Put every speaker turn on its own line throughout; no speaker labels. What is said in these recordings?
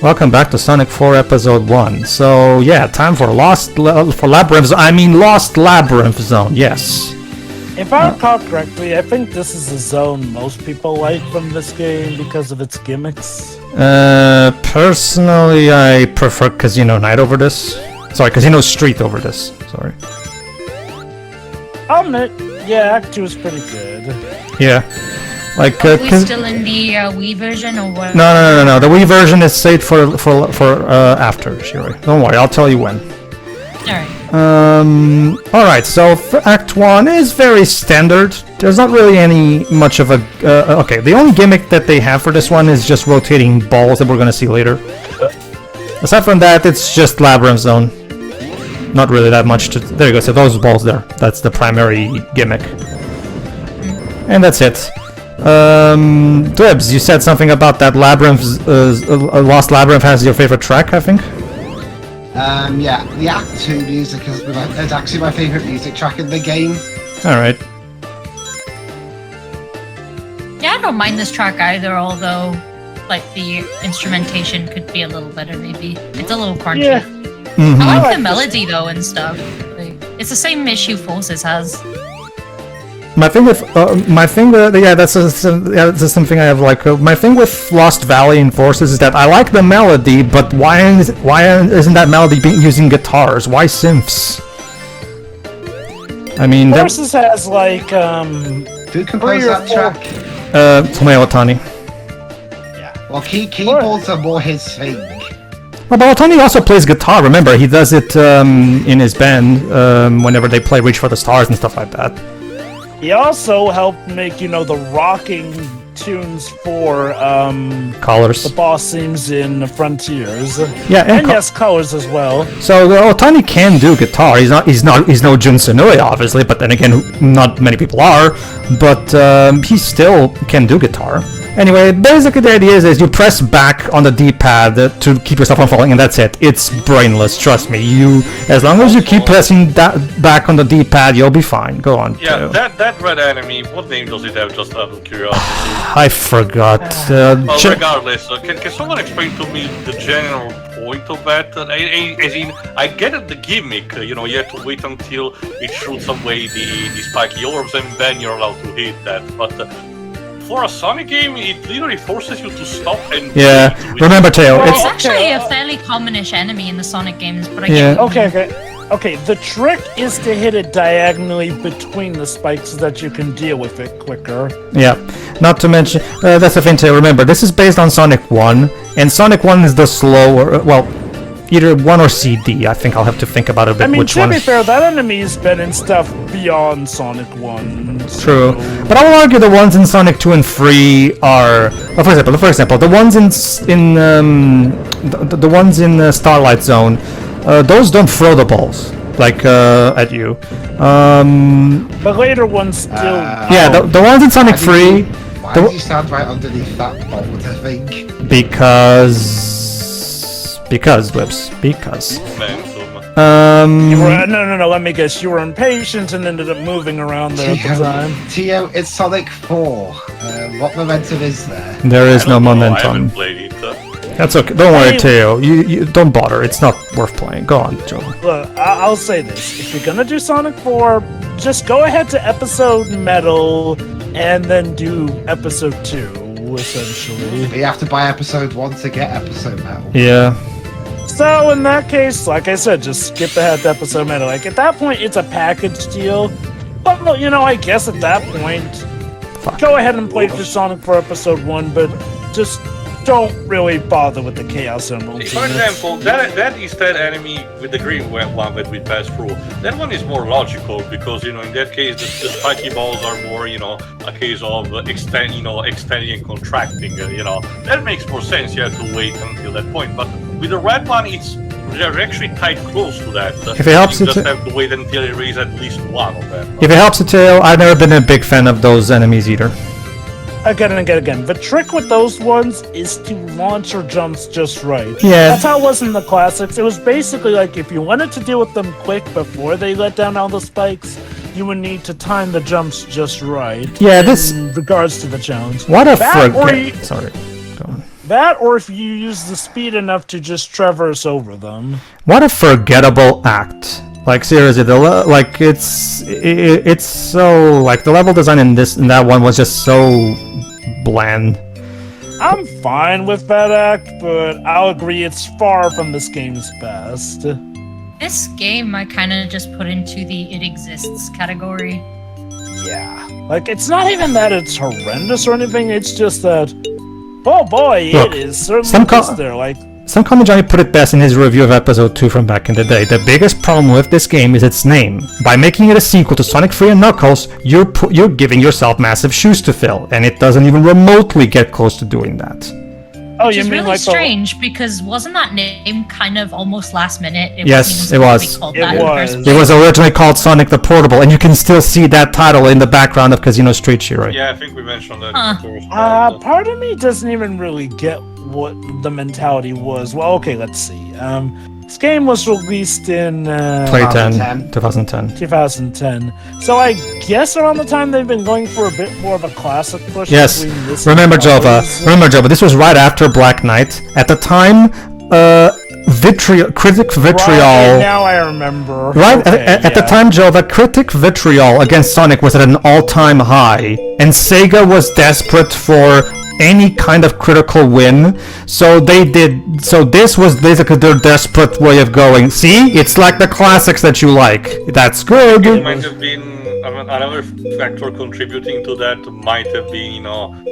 Welcome back to Sonic 4 Episode 1. So, yeah, time for Lost Labyrinth Zone, yes.
If I recall correctly, I think this is a zone most people like from this game because of its gimmicks.
Personally, I prefer Casino Night over this. Sorry, Casino Street over this. Sorry.
I'll admit, yeah, Act 2 is pretty good.
Yeah. Like,
Are we still in the Wii version or what?
No. The Wii version is saved for after, Shiri. Don't worry, I'll tell you when.
Alright.
Alright, so Act 1 is very standard. There's not really any much of a... okay, the only gimmick that they have for this one is just rotating balls that we're gonna see later. Aside from that, it's just Labyrinth Zone. Not really that much to... There you go, so those balls there. That's the primary gimmick. And that's it. Dibs, you said something about that Labyrinth, Lost Labyrinth has your favorite track, I think?
Yeah, the Act 2 music is actually my favourite music track in the game.
Alright.
Yeah, I don't mind this track either, although, like, the instrumentation could be a little better, maybe. It's a little crunchy.
Yeah.
Mm-hmm.
I like the melody, though, and stuff. Like, it's the same issue Forces has.
My thing with that's something I have like. My thing with Lost Valley and Forces is that I like the melody, but why isn't that melody using guitars? Why synths? I mean,
Forces has like
Who composed that track?
Tomoe Otani.
Yeah. Well, keyboards are more his thing.
Well, but Otani also plays guitar. Remember, he does it in his band whenever they play "Reach for the Stars" and stuff like that.
he also helped make, you know, the rocking tunes for
Colors.
the boss themes in Frontiers.
Yeah,
and yes, Colors as well.
So Otani can do guitar. He's no Jun Tsunui, obviously, but then again, not many people are. But he still can do guitar. Anyway, basically the idea is you press back on the D-pad to keep yourself from falling, and that's it. It's brainless, trust me. As long as you keep pressing that back on the D-pad, you'll be fine. Go on.
Yeah, that red enemy, what name does it have, just out of curiosity?
I forgot.
Well, regardless, can someone explain to me the general point of that? As in, I get it, the gimmick, you know, you have to wait until it shoots away the spiky orbs, and then you're allowed to hit that, but... for a Sonic game, it literally forces you to stop and...
Yeah, remember, Teo,
It's actually a fairly commonish enemy in the Sonic games, but I get
Okay, the trick is to hit it diagonally between the spikes so that you can deal with it quicker.
Yeah, not to mention, that's the thing to remember, this is based on Sonic 1, and Sonic 1 is the slower, well, either 1 or CD. I think I'll have to think about it a bit.
I mean,
which
to
one.
be fair, that enemy's been in stuff beyond Sonic 1.
True, but I will argue the ones in Sonic 2 and 3 are, well, for example, the ones in the ones in Starlight Zone, those don't throw the balls like at you.
But later ones still.
Yeah, the ones in Sonic 3.
Why did you stand right underneath that bolt, I think?
Because Whips.
No, let me guess. You were impatient and ended up moving around there at the time.
Tio, it's Sonic 4. What momentum is there?
There is no
I
momentum.
haven't played it.
That's okay. Don't worry, Teo. You don't bother. It's not worth playing. Go on, Joe.
Look, I'll say this. If you're gonna do Sonic 4, just go ahead to Episode Metal and then do Episode 2, essentially.
But you have to buy Episode 1 to get Episode Metal.
Yeah.
So in that case, like I said, just skip ahead to Episode Metal. Like, at that point, it's a package deal. But, you know, I guess at that point, go ahead and play through Sonic 4 Episode 1, but just don't really bother with the Chaos Emeralds.
For example, that is that enemy with the green one that we passed through. That one is more logical because, you know, in that case, the spiky balls are more, you know, a case of extending and contracting, you know. That makes more sense. You have to wait until that point. But with the red one, they're actually tied close to that.
If it helps,
you just have to wait until it reaches at least one of them.
If it helps, Teo, I've never been a big fan of those enemies either.
Again and again. The trick with those ones is to launch your jumps just right.
Yeah.
That's how it was in the classics. It was basically like if you wanted to deal with them quick before they let down all the spikes, you would need to time the jumps just right.
Yeah,
in regards to the challenge.
What a
Sorry.
Go on.
That, or if you use the speed enough to just traverse over them.
What a forgettable act. Like seriously, it's so like the level design in that one was just so bland.
I'm fine with that act, but I'll agree it's far from this game's best.
This game I kind of just put into the it exists category.
Yeah. Like, it's not even that it's horrendous or anything, it's just that, oh boy,
Look,
it is certainly
some
just there, like...
Some comment Johnny put it best in his review of episode 2 from back in the day. The biggest problem with this game is its name. By making it a sequel to Sonic 3 and Knuckles, you're giving yourself massive shoes to fill, and it doesn't even remotely get close to doing that.
Oh,
Which
you
is
mean
really
like
strange, because wasn't that name kind of almost last minute?
Yes,
wasn't even
it was.
supposed to be called
It
that in the
was.
first
It
place.
was originally called Sonic the Portable, and you can still see that title in the background of Casino Street, Shiroi.
Yeah, I think we mentioned that
Huh.
in the first one.
Part of me doesn't even really get what the mentality was. Well, okay, let's see. This game was released in
Playtime,
2010.
2010. So I guess around the time they've been going for a bit more of a classic push.
Yes,
between this
remember
and
Jova,
others.
this was right after Black Knight. At the time, critic vitriol...
Right, now I remember.
Right
Okay,
at the
yeah.
time, Jova, critic vitriol against Sonic was at an all-time high, and Sega was desperate for any kind of critical win. So this was basically their desperate way of going. See, it's like the classics that you like. That's good.
It might have been another factor contributing to that. Might have been,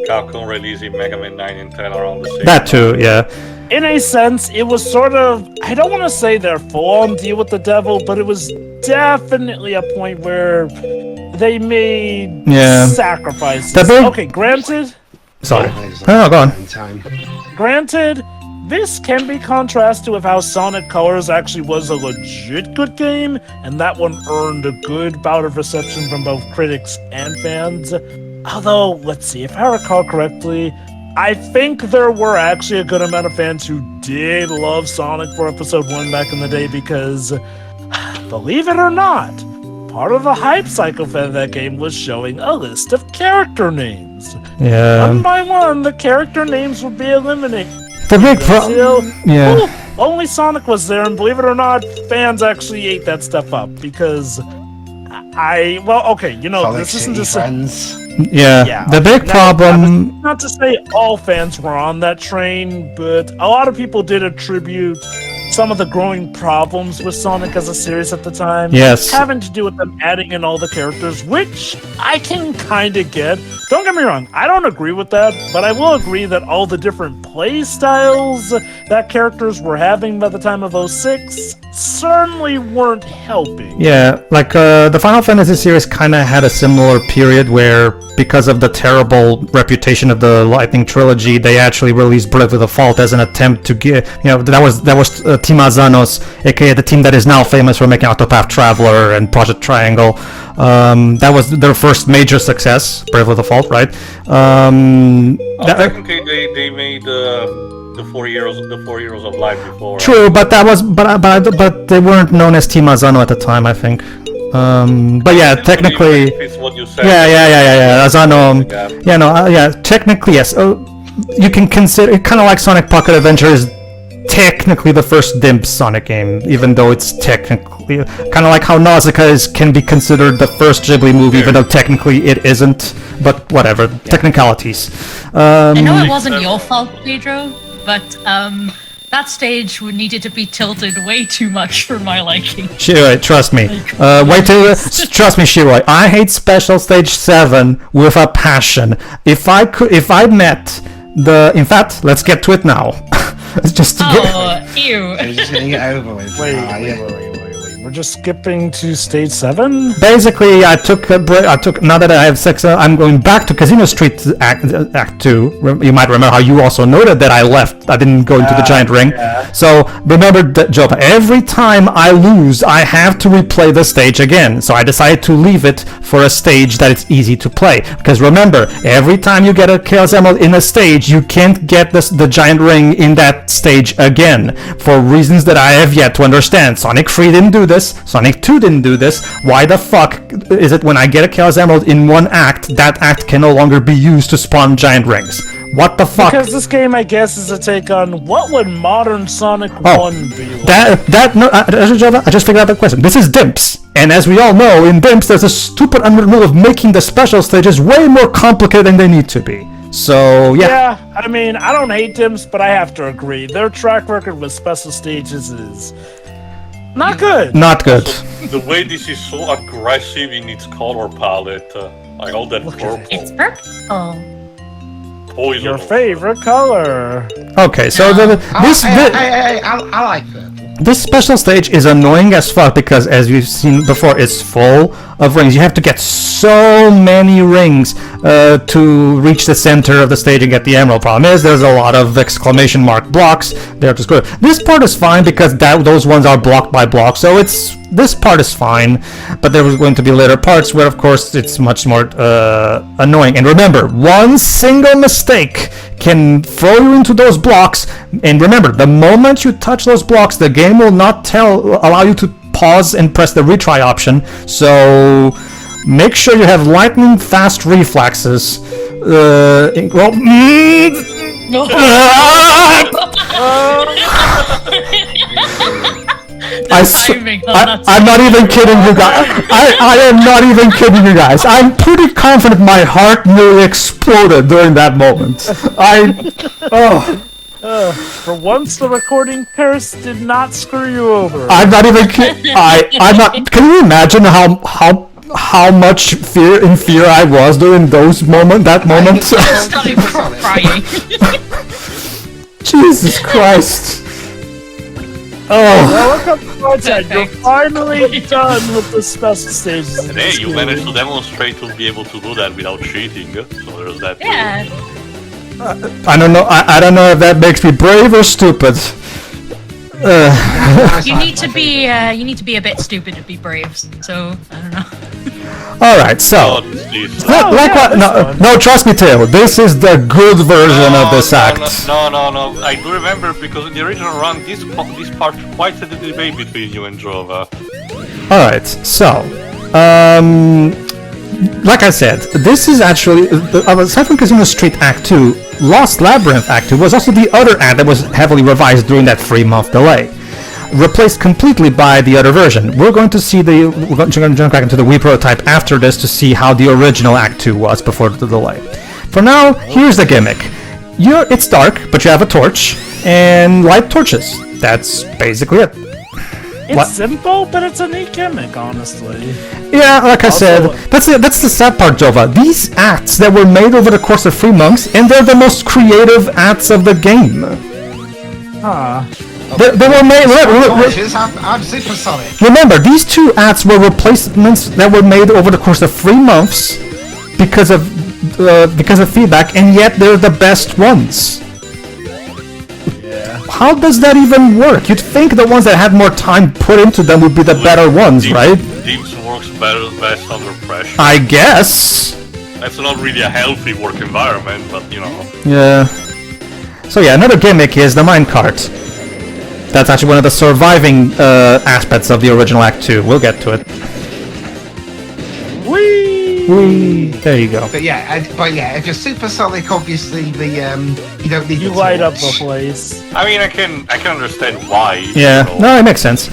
Capcom releasing Mega Man 9 and 10 around the same
That too, yeah.
In a sense, it was sort of, I don't want to say their full-on deal with the devil, but it was definitely a point where they made sacrifices. Okay, granted,
Sorry. Oh, go on.
Granted, this can be contrasted with how Sonic Colors actually was a legit good game, and that one earned a good bout of reception from both critics and fans. Although, let's see, if I recall correctly, I think there were actually a good amount of fans who did love Sonic for Episode 1 back in the day because, believe it or not, part of the hype cycle for that game was showing a list of character names.
Yeah.
One by one, the character names would be eliminated.
The big
Until,
problem. Yeah.
only Sonic was there, and believe it or not, fans actually ate that stuff up because this isn't just
friends.
Yeah. The big problem.
Not to say all fans were on that train, but a lot of people did attribute some of the growing problems with Sonic as a series at the time.
Yes.
Having to do with them adding in all the characters, which I can kind of get. Don't get me wrong, I don't agree with that, but I will agree that all the different play styles that characters were having by the time of 06 certainly weren't helping.
Yeah, like the Final Fantasy series kind of had a similar period where, because of the terrible reputation of the Lightning Trilogy, they actually released Breath of the Fault as an attempt to get, that was Team Azanos, aka the team that is now famous for making Octopath Traveler and Project Triangle. That was their first major success, Breath of the Fault, right?
Technically, they made the 4 Heroes of Life before.
True, but that was but they weren't known as Team Azano at the time, I think. But yeah, technically.
It's what you said.
Yeah. Azano. Technically yes. You can consider it kind of like Sonic Pocket Adventure is technically the first DIMP Sonic game, even though it's technically kind of like how Nausicaa can be considered the first Ghibli movie, even though technically it isn't. But whatever, technicalities.
I know it wasn't your fault, Pedro, but that stage needed to be tilted way too much for my liking.
Shiroi, trust me. Trust me, Shiroi. I hate Special Stage 7 with a passion. In fact, let's get to it now. Let's just
ew.
We're just gonna get over with.
Wait. We're just skipping to stage 7?
Basically, I took now that I have 6, I'm going back to Casino Street Act 2. You might remember how you also noted that I left. I didn't go into the giant ring.
Yeah.
So remember, Jova, every time I lose, I have to replay the stage again. So I decided to leave it for a stage that it's easy to play. Because remember, every time you get a Chaos Emerald in a stage, you can't get the giant ring in that stage again. For reasons that I have yet to understand. Sonic 3 didn't do this. Sonic 2 didn't do this. Why the fuck is it when I get a Chaos Emerald in one act, that act can no longer be used to spawn giant rings? What the fuck?
Because this game, I guess, is a take on what would modern Sonic 1 be like.
I just figured out the question. This is Dimps. And as we all know, in Dimps, there's a stupid unwritten rule of making the special stages way more complicated than they need to be. So, yeah.
Yeah, I mean, I don't hate Dimps, but I have to agree. Their track record with special stages is not good.
Not good.
The way this is so aggressive in its color palette, like all that purple.
It's purple.
Poison.
Your favorite color.
Okay, so
I like that.
this special stage is annoying as fuck because, as we've seen before, it's full of rings. You have to get so many rings to reach the center of the stage and get the emerald. Problem is, there's a lot of exclamation mark blocks there to score. This part is fine because those ones are block by block, so this part is fine. But there was going to be later parts where, of course, it's much more annoying. And remember, one single mistake can throw you into those blocks. And remember, the moment you touch those blocks, the game will not allow you to pause and press the retry option. So make sure you have lightning fast reflexes. I'm not even kidding you guys. I am not even kidding you guys. I'm pretty confident my heart nearly exploded during that moment.
For once, the recording curse did not screw you over.
I'm not even kidding. I'm not. Can you imagine how much fear I was during that moment?
I started crying.
Jesus Christ. Oh.
Welcome to Project. You're finally done with the special stages.
And hey, you managed to demonstrate to be able to do that without cheating, so there's that.
Yeah.
I don't know. I don't know if that makes me brave or stupid.
You need to be a bit stupid to be brave. So I don't know.
All right, so no, trust me, Tail. This is the good version of this act.
No. I do remember because in the original run, this part quite a debate between you and Jova.
All right, so like I said, this is actually aside from Casino Street Act 2, Lost Labyrinth Act 2 was also the other act that was heavily revised during that 3-month delay. Replaced completely by the other version. We're going to jump back into the Wii prototype after this to see how the original Act 2 was before the delay. For now, here's the gimmick. It's dark, but you have a torch and light torches. That's basically it.
It's simple, but it's a neat gimmick, honestly.
Yeah, like I said, that's the sad part, Jova. These acts that were made over the course of 3 months, and they're the most creative acts of the game. They were made.
I'm supersonic.
Remember, these 2 acts were replacements that were made over the course of 3 months because of feedback, and yet they're the best ones. Yeah. How does that even work? You'd think the ones that had more time put into them would be the better ones, right?
Dimps works best under pressure.
I guess.
That's not really a healthy work environment, but you know.
Yeah. So yeah, another gimmick is the minecart. That's actually one of the surviving aspects of the original Act 2. We'll get to it. Whee! There you go.
But yeah, if you're supersonic, obviously you don't need.
You light up the place.
I mean, I can understand why.
Yeah,
so.
No, it makes sense.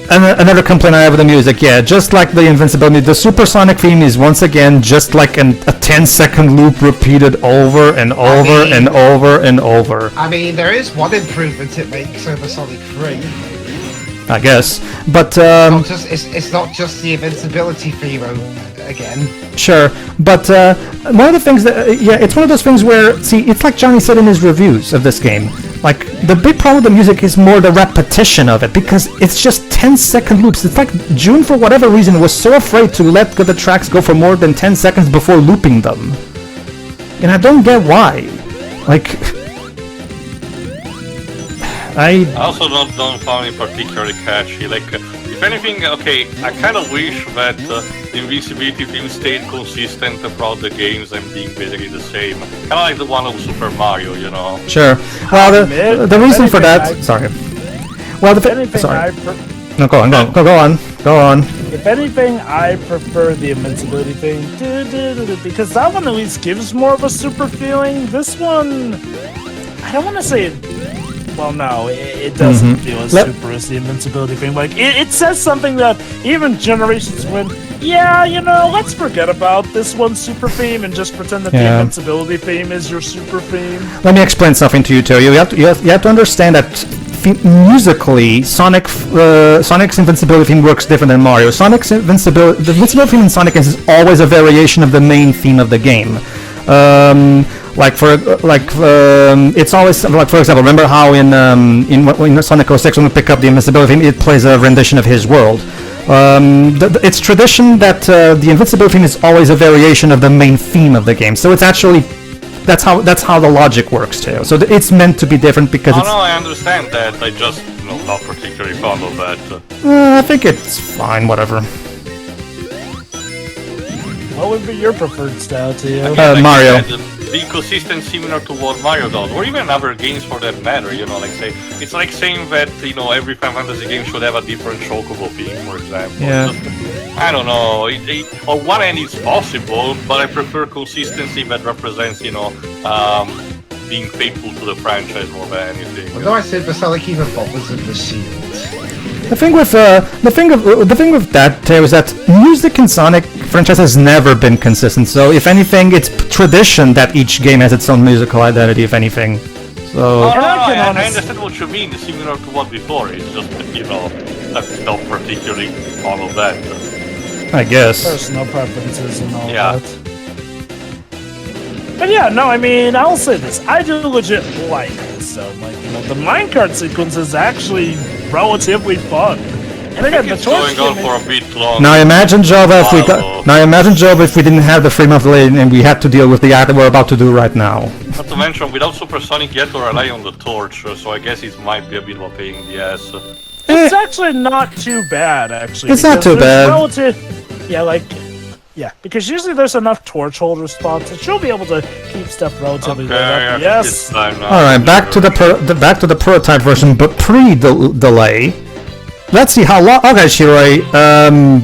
Another complaint I have with the music, yeah, just like the invincibility, the supersonic theme is once again just like a 10-second loop repeated over and over and over and over.
I mean, there is one improvement it makes over Sonic 3.
I guess, but
it's not just the invincibility theme again.
Sure, but one of the things that it's one of those things where it's like Johnny said in his reviews of this game. Like the big problem with the music is more the repetition of it because it's just 10-second loops. It's like June, for whatever reason, was so afraid to let the tracks go for more than 10 seconds before looping them, and I don't get why. Like. I
also don't find it particularly catchy. Like, if anything, okay, I kind of wish that the invincibility theme stayed consistent throughout the games and being basically the same. Kind of like the one of Super Mario, you know?
Sure. Well, the reason for that... Sorry. Well, sorry. No, go on. Go on.
If anything, I prefer the invincibility thing. Because that one at least gives more of a super feeling. This one, I don't want to say it. Well, no, it doesn't feel as super as the invincibility thing. Like, it says something that even generations went, yeah, you know, let's forget about this one super theme and just pretend that the invincibility theme is your super theme.
Let me explain something to you, too. You have to understand that musically, Sonic's invincibility theme works different than Mario. The invincibility theme in Sonic is always a variation of the main theme of the game. It's always like, for example, remember how in Sonic 06 when we pick up the invincibility theme, it plays a rendition of His World. It's tradition that the invincibility theme is always a variation of the main theme of the game. So it's actually that's how the logic works too. So it's meant to be different because. Oh
no, I understand that. I just not particularly fond of that.
I think it's fine. Whatever.
What would be your preferred style to you?
Mario.
Be consistent, similar to what Mario does, or even other games for that matter. You know, like say, it's like saying that every Final Fantasy game should have a different chocobo theme, for example.
Yeah.
I don't know. On one end, it's possible, but I prefer consistency that represents, being faithful to the franchise more than anything.
Although I said the Sonic even bothers in the shield.
The thing with that, Teo, is that music in Sonic franchise has never been consistent. So if anything, it's tradition that each game has its own musical identity. If anything, so.
I understand what you mean. It's similar to what before. It's just I'm not particularly fond of that.
I guess.
Personal preferences and all that. But yeah, no, I mean, I'll say this. I do legit like this. So, the minecart sequence is actually relatively fun. And again, the
going on for a bit long.
Now imagine, Job, if we didn't have the 3-month delay and we had to deal with the act that we're about to do right now.
Not to mention, without Supersonic, you have to rely on the torch, so I guess it might be a bit of a pain in the ass.
It's actually not too bad, actually.
It's not too bad.
Because usually there's enough torch holder spots that you'll be able to keep stuff relatively lit up. Yes.
All right, back to the prototype version, but pre-delay. Let's see how long. Okay, Shiroi,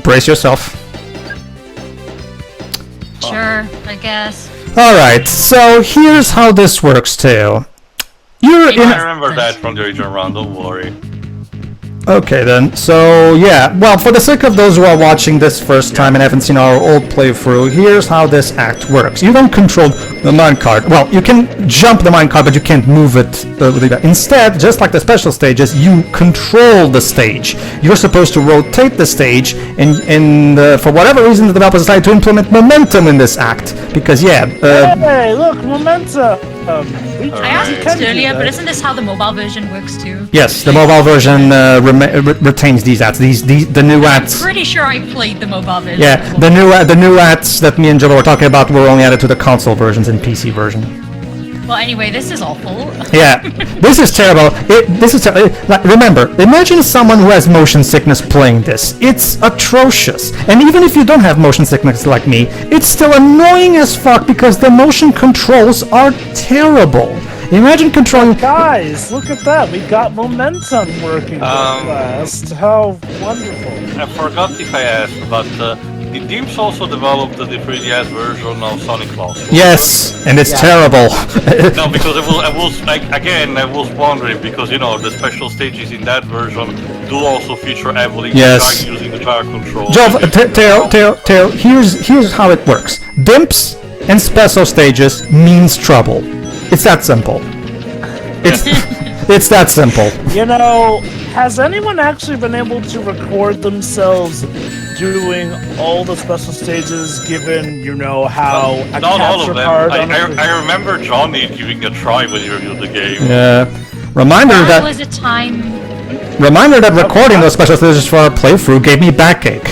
brace yourself.
Sure, I guess.
All right, so here's how this works too.
I remember that from the original round. Don't worry.
Okay then, so yeah, well, for the sake of those who are watching this first time and haven't seen our old playthrough, here's how this act works. You don't control the minecart. Well, you can jump the minecart, but you can't move it. Instead, just like the special stages, you control the stage. You're supposed to rotate the stage, and for whatever reason, the developers decided to implement momentum in this act. Because,
hey, look, momentum!
I asked this earlier, but isn't this how the mobile version works too?
Yes, the mobile version retains these acts. The new acts.
I'm pretty sure I played the mobile version.
Yeah, the new acts that me and Joe were talking about were only added to the console versions and PC version.
Well, anyway, this is awful.
Yeah, this is terrible. Remember, imagine someone who has motion sickness playing this. It's atrocious. And even if you don't have motion sickness like me, it's still annoying as fuck because the motion controls are terrible. Imagine controlling.
Guys, look at that. We got momentum working fast. How wonderful.
I forgot if I asked, but did Dimps also develop the 3DS version of Sonic Lost?
Yes, and it's terrible.
No, because I was wondering, because the special stages in that version do also feature heavily using the gyro control.
Teo, here's how it works. Dimps and special stages means trouble. It's that simple. It's that simple.
Has anyone actually been able to record themselves doing all the special stages, given, how a
not all of
capture
them.
card...
I remember Johnny giving a try when he reviewed the game.
Yeah. Reminder that recording those special stages for our playthrough gave me backache.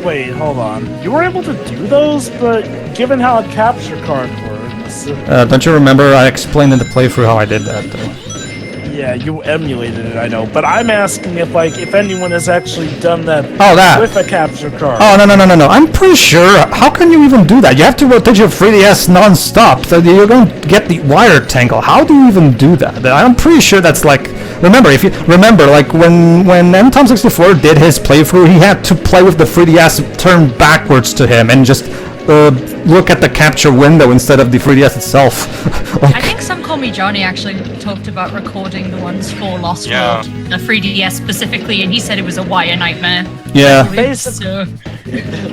Wait, hold on. You were able to do those, but given how a capture card works...
don't you remember I explained in the playthrough how I did that, though?
Yeah, you emulated it, I know. But I'm asking if anyone has actually done that, with a capture card.
Oh, no. I'm pretty sure. How can you even do that? You have to rotate your 3DS non-stop, so you're going to get the wire tangle. How do you even do that? I'm pretty sure that's Remember, like when Tom64 did his playthrough, he had to play with the 3DS turned backwards to him and just look at the capture window instead of the 3DS itself.
I think Some Call Me Johnny actually talked about recording the ones for Lost World, the 3DS specifically, and he said it was a wire nightmare.
Yeah.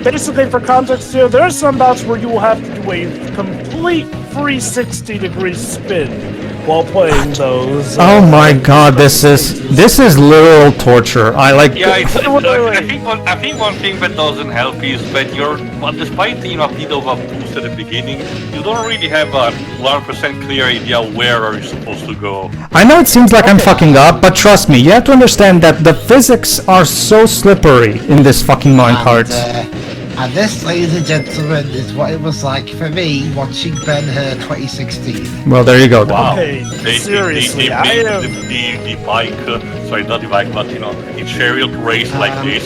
Basically, for context here, there are some bouts where you will have to do a complete 360-degree spin while playing those.
Oh my god, this is literal torture. I like.
Yeah, I think one thing that doesn't help is that despite a bit of a boost at the beginning, you don't really have a 100% clear idea where are you supposed to go.
I know it seems like I'm fucking up, but trust me, you have to understand that the physics are so slippery in this fucking minecart.
And this, ladies and gentlemen, is what it was like for me watching Ben-Hur 2016.
Well, there you go.
Wow.
Okay, seriously,
the bike, sorry, not the bike, but the chariot race like this.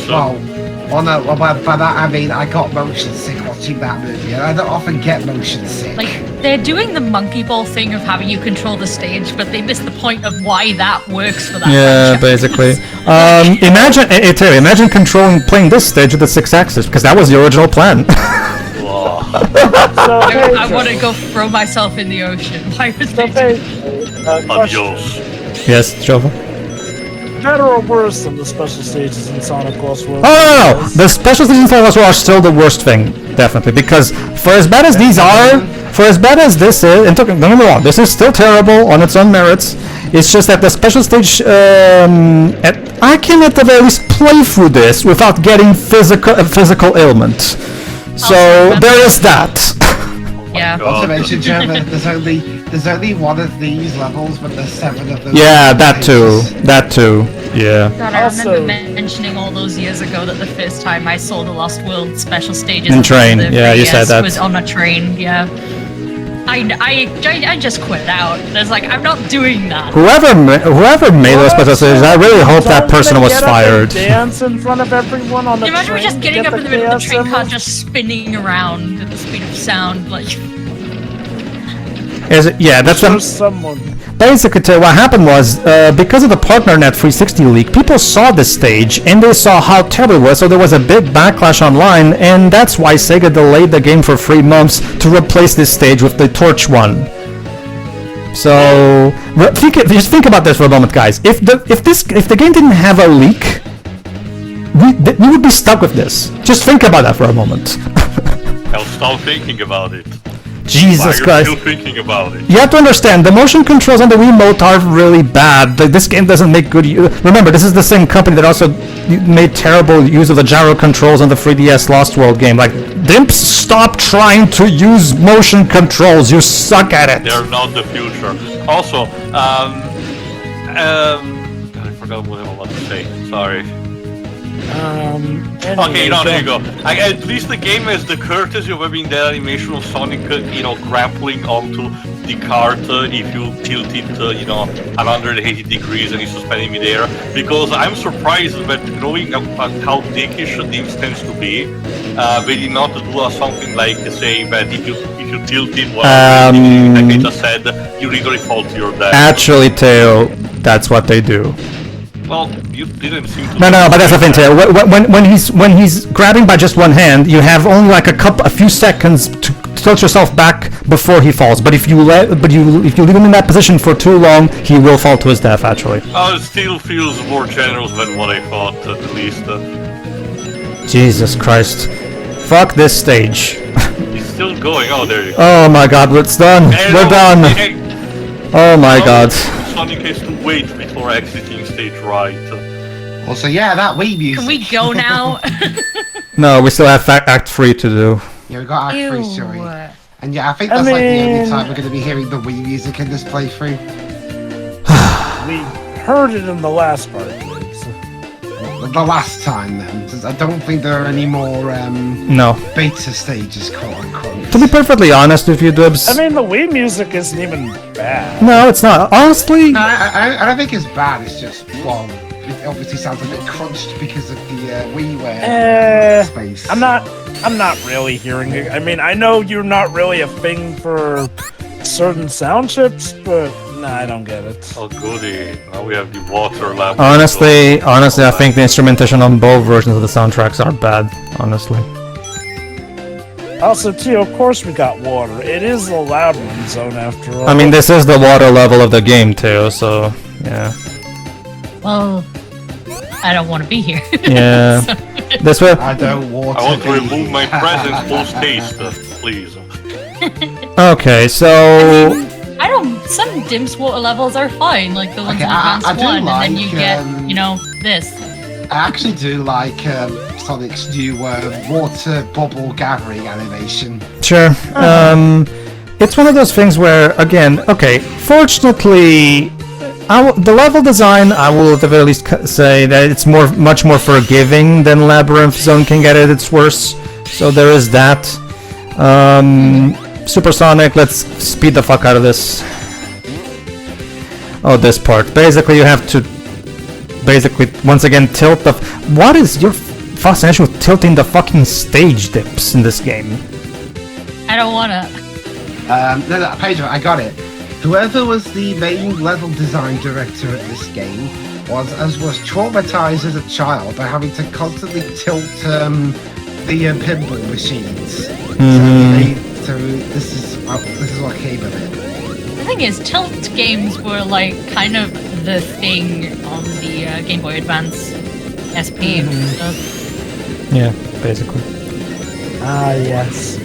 By that I mean I got motion sick watching that movie, and I don't often get motion sick.
Like, they're doing the monkey ball thing of having you control the stage, but they miss the point of why that works for that.
Yeah, basically. Imagine playing this stage with the 6-axis, because that was the original plan.
I want to go throw myself in the ocean. Why was they
Adios.
Yes, Jova?
Better or worse than the special stages in Sonic Lost World?
Oh, no! The special stages in Sonic Lost World are still the worst thing, definitely, because for as bad as these are, for as bad as this is, and don't get me wrong, this is still terrible on its own merits. It's just that the special stage, I can at the very least play through this without getting physical ailment. So there is that.
Yeah.
Not to mention, Gemma, there's only one of these levels, but there's 7 of them.
Yeah, that too. Yeah.
God, I remember mentioning all those years ago that the first time I saw the Lost World special stages
in train. Yeah, you said that.
Was on a train. Yeah. I just quit out. It's like, I'm not doing that.
Whoever made those special stages, I really hope that person was fired.
Dance in front of everyone on the train.
Imagine just getting up in the middle of the train car, just spinning around at the speed of sound, like.
Yeah, that's what. Basically, what happened was because of the PartnerNet 360 leak, people saw this stage and they saw how terrible it was. So there was a big backlash online, and that's why Sega delayed the game for 3 months to replace this stage with the Torch one. So just think about this for a moment, guys. If the game didn't have a leak, we would be stuck with this. Just think about that for a moment.
I'll stop thinking about it.
Jesus Christ.
Still thinking about it.
You have to understand, the motion controls on the Wiimote are really bad. This game doesn't make good use. Remember, this is the same company that also made terrible use of the gyro controls on the 3DS Lost World game. Like, dimps, stop trying to use motion controls. You suck at it.
They're not the future. Also, God, I forgot what I was about to say. Sorry.
Anyway,
okay, no, there you go. At least the game has the courtesy of having that animation of Sonic, grappling onto the cart if you tilt it, 180 degrees and you suspend it midair. Because I'm surprised that knowing how dickish this tends to be, they did not do something like saying that if you tilt it like I just said, you literally fall to your death.
Actually, Teo, that's what they do.
Well, you didn't seem to.
No, but that's the thing, Teo. When he's grabbing by just one hand, you have only like a few seconds to tilt yourself back before he falls. But if you leave him in that position for too long, he will fall to his death. Actually.
It still feels more generous than what I thought, at least.
Jesus Christ! Fuck this stage.
It's still going. Oh, there you go.
Oh my God, it's done. We're done. Oh my God.
Sonic has to wait before exiting stage right.
Also, yeah, that Wii music.
Can we go now?
No, we still have Act 3 to do.
Yeah, we got Act 3, sorry. And yeah, I think that's like the only time we're going to be hearing the Wii music in this playthrough.
We heard it in the last part.
The last time, then. I don't think there are any more beta stages, quote unquote.
To be perfectly honest with you, Dibs.
I mean, the Wii music isn't even bad.
No, it's not. Honestly,
I don't think it's bad. It's just it obviously sounds a bit crunched because of the WiiWare space.
I'm not really hearing it. I mean, I know you're not really a thing for certain sound chips, but Nah, I don't get it.
Oh goody! Now we have the water lab.
Honestly, I think the instrumentation on both versions of the soundtracks are bad. Honestly.
Also, too, of course we got water. It is the Labyrinth zone after all.
I mean, this is the water level of the game too, so yeah.
Well, I don't want to be here.
Yeah.
So-
This way.
I don't want
I want to
be
remove my
here.
presence post haste, please.
Okay, so
Some Dim's water levels are fine, like the ones
Okay,
in
I
Advanced
do
1, and then you
like,
get, you know, this.
I actually do like Sonic's new water bubble gathering animation.
sure. It's one of those things where, again, okay. Fortunately, the level design, I will at the very least say that it's much more forgiving than Labyrinth Zone can get at its worst. So there is that. Supersonic, let's speed the fuck out of this. Oh, this part. Basically, you have to once again tilt the. What is your fascination with tilting the fucking stage dips in this game?
I don't wanna.
No, Pedro, I got it. Whoever was the main level design director at this game was traumatized as a child by having to constantly tilt the pinball machines. So this is what came of it.
The thing is, tilt games were like kind of the thing on the Game Boy Advance SP and stuff.
Yeah, basically.
Ah, yes.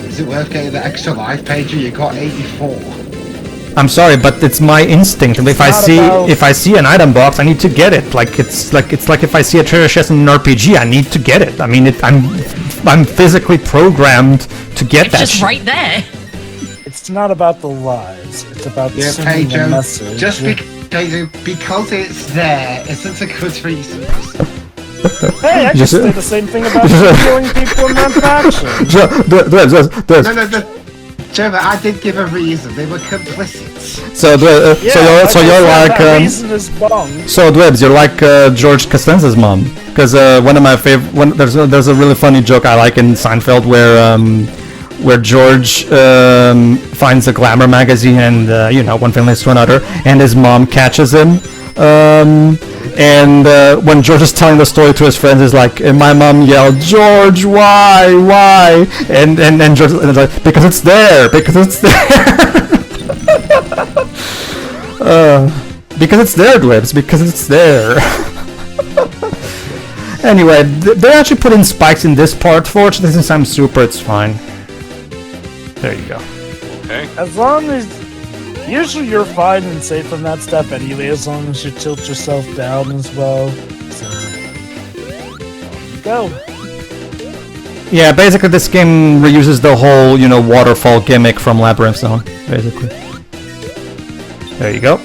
Is it worth getting the extra life, Pedro? You got 84.
I'm sorry, but it's my instinct. If I see an item box, I need to get it. It's like if I see a treasure chest in an RPG, I need to get it. I mean, I'm physically programmed to get
It's
that.
just right there.
It's not about the lies. It's about sending
Pedro,
a message.
just because it's there isn't a good reason.
Hey, I can say the same thing about killing people in that faction.
No. Trevor, I did give a reason. They were complicit.
So you're like
that reason is bung.
so Dwebs, you're like George Costanza's mom, because one of my favorite there's a really funny joke I like in Seinfeld where George finds a glamour magazine and one thing leads to another, and his mom catches him. And when George is telling the story to his friends, he's like, and my mom yelled, "George, why? And George is like, because it's there. Because it's there, Dwebs. Because it's there." Anyway, they actually put in spikes in this part. Fortunately, since I'm super, it's fine. There you go.
Okay.
As long as... Usually you're fine and safe from that stuff anyway, as long as you tilt yourself down as well. So... Go.
Yeah, basically this game reuses the whole, waterfall gimmick from Labyrinth Zone, basically. There you go.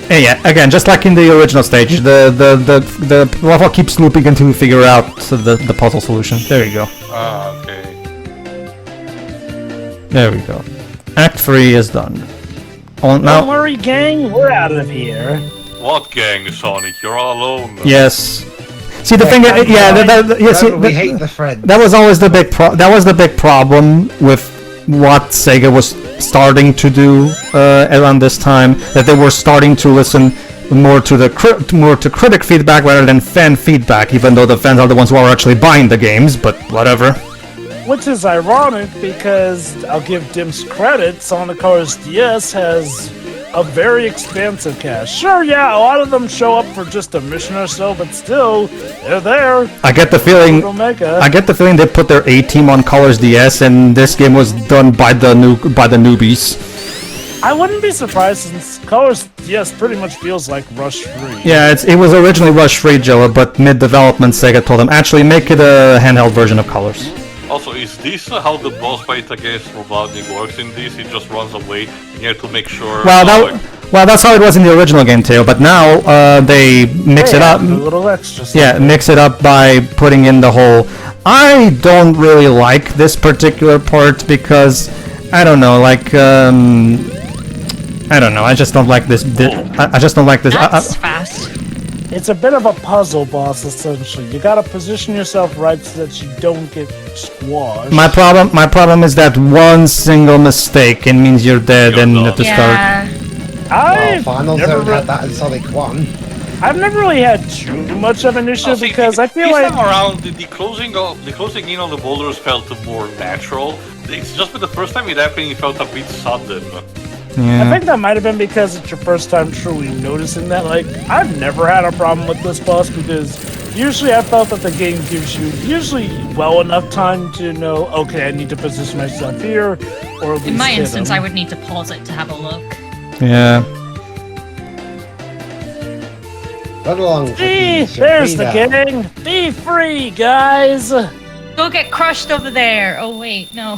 And yeah, again, just like in the original stage, the waterfall keeps looping until you figure out the puzzle solution. There you go.
Ah, okay.
There we go. Act 3 is done.
Don't worry, gang, we're out of here.
What gang, Sonic? You're all alone.
Yes. See the thing,
we hate the friend.
That was always the big problem with what Sega was starting to do around this time. That they were starting to listen more to critic feedback rather than fan feedback, even though the fans are the ones who are actually buying the games. But whatever.
Which is ironic because I'll give Dim's credit, Sonic Colors DS has a very expansive cast. Sure, yeah, a lot of them show up for just a mission or so, but still, they're there.
I get the feeling they put their A team on Colors DS, and this game was done by the newbies.
I wouldn't be surprised since Colors DS pretty much feels like Rush Free.
Yeah, it was originally Rush Free, Jilla, but mid-development Sega told them, actually make it a handheld version of Colors.
Also, is this how the boss fight against Robotnik works in this? He just runs away, and you have to make sure...
Well, that's how it was in the original game, Teo, but now they mix it up.
A little extra.
Yeah, mix it up by putting in the whole... I don't really like this particular part because, I don't know, I don't know, I just don't like this... I just don't like this...
That's fast.
It's a bit of a puzzle boss, essentially. You gotta position yourself right so that you don't get squashed.
My problem is that one single mistake and means you're dead
You're
and
done.
at the start.
Yeah.
Well, Final Zone had that in Sonic 1.
I've never really had too much of an issue because I feel
this
like
time around the closing in on the boulders felt more natural. It's just for the first time it happened, it felt a bit sudden.
I
Yeah.
think that might have been because it's your first time truly noticing that. Like, I've never had a problem with this boss because usually I felt that the game gives you usually well enough time to know, okay, I need to position myself here, or at least
In my
hit
instance,
him.
I would need to pause it to have a look.
Yeah.
Run along.
See,
Cookie,
there's the
Sabrina.
king. Be free, guys.
Go get crushed over there. Oh wait, no.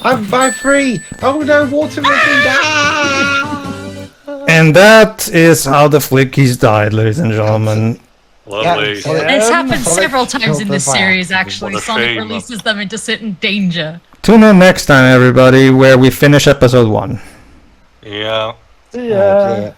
I'm by free. Oh no, water ripping down.
And that is how the Flickies died, ladies and gentlemen.
Lovely.
Yeah, Sonic-
It's happened
Sonic
several times
killed
in
the
this
fire.
series, actually.
What a
Sonic
shame.
releases them into certain danger.
Tune in next time, everybody, where we finish episode 1.
Yeah.
Yeah.
Oh, dear.